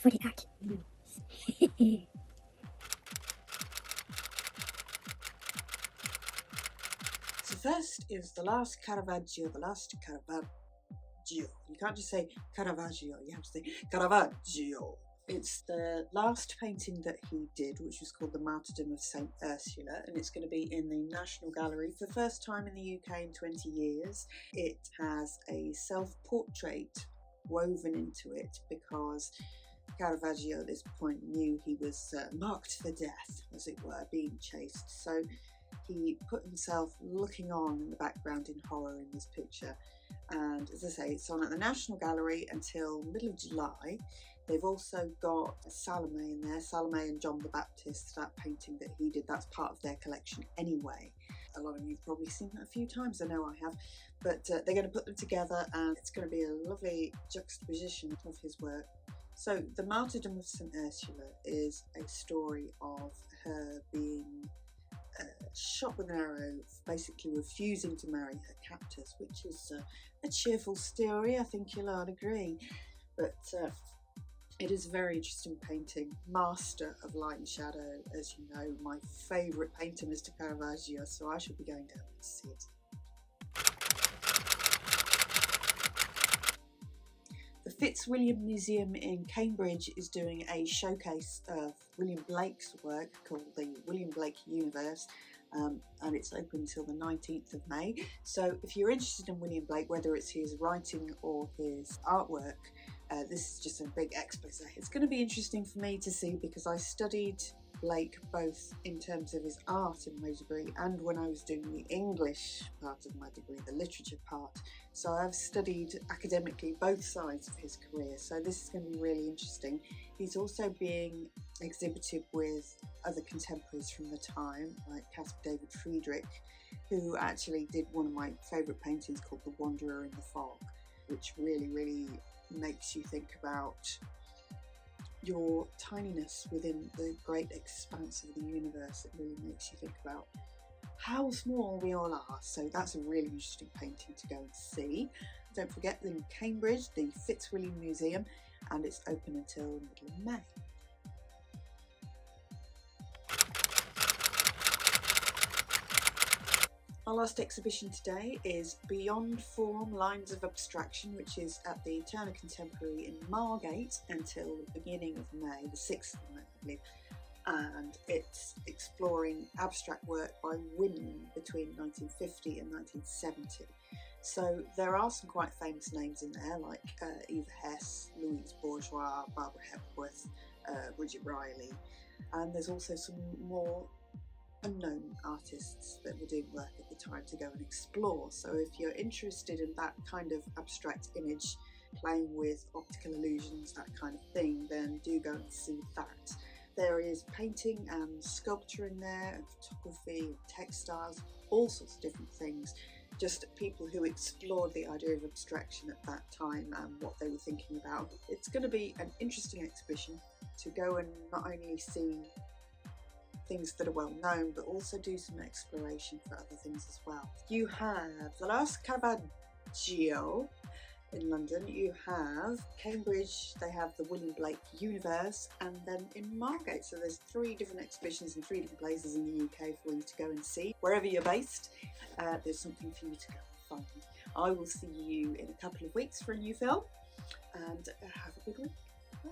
Furiak. So first is the last Caravaggio, You can't just say Caravaggio, you have to say Caravaggio. It's the last painting that he did, which was called The Martyrdom of St. Ursula, and it's going to be in the National Gallery for the first time in the UK in 20 years. It has a self-portrait woven into it because Caravaggio at this point knew he was marked for death, as it were, being chased. So he put himself looking on in the background in horror in this picture. And as I say, it's on at the National Gallery until middle of July. They've also got Salome in there, Salome and John the Baptist, that painting that he did, that's part of their collection anyway. A lot of you have probably seen that a few times, I know I have, but they're going to put them together and it's going to be a lovely juxtaposition of his work. So The Martyrdom of St. Ursula is a story of her being shot with an arrow, basically refusing to marry her captors, which is a cheerful story, I think you'll all agree. But it is a very interesting painting, master of light and shadow, as you know, my favourite painter, Mr. Caravaggio, so I shall be going down to see it. The Fitzwilliam Museum in Cambridge is doing a showcase of William Blake's work called the William Blake Universe, and it's open until the 19th of May. So if you're interested in William Blake, whether it's his writing or his artwork, this is just a big expose. It's going to be interesting for me to see because I studied Blake both in terms of his art in my degree and when I was doing the English part of my degree, the literature part. So I've studied academically both sides of his career, so this is going to be really interesting. He's also being exhibited with other contemporaries from the time, like Caspar David Friedrich, who actually did one of my favourite paintings called The Wanderer in the Fog, which really makes you think about your tininess within the great expanse of the universe. It really makes you think about how small we all are, so that's a really interesting painting to go and see. Don't forget, in Cambridge, the Fitzwilliam Museum, and it's open until middle of May. Our last exhibition today is Beyond Form Lines of Abstraction, which is at the Turner Contemporary in Margate until the beginning of May, the 6th of May, I believe. And it's exploring abstract work by women between 1950 and 1970. So there are some quite famous names in there, like Eva Hess, Louise Bourgeois, Barbara Hepworth, Bridget Riley, and there's also some more unknown artists that were doing work at the time to go and explore. So if you're interested in that kind of abstract image, playing with optical illusions, that kind of thing, then do go and see that. There is painting and sculpture in there, and photography, and textiles, all sorts of different things. Just people who explored the idea of abstraction at that time and what they were thinking about. It's going to be an interesting exhibition to go and not only see things that are well known, but also do some exploration for other things as well. You have the last Caravaggio in London, you have Cambridge, they have the William Blake Universe, and then in Margate. So there's 3 different exhibitions in 3 different places in the UK for you to go and see. Wherever you're based, there's something for you to go and find. I will see you in a couple of weeks for a new film, and have a good week. Bye.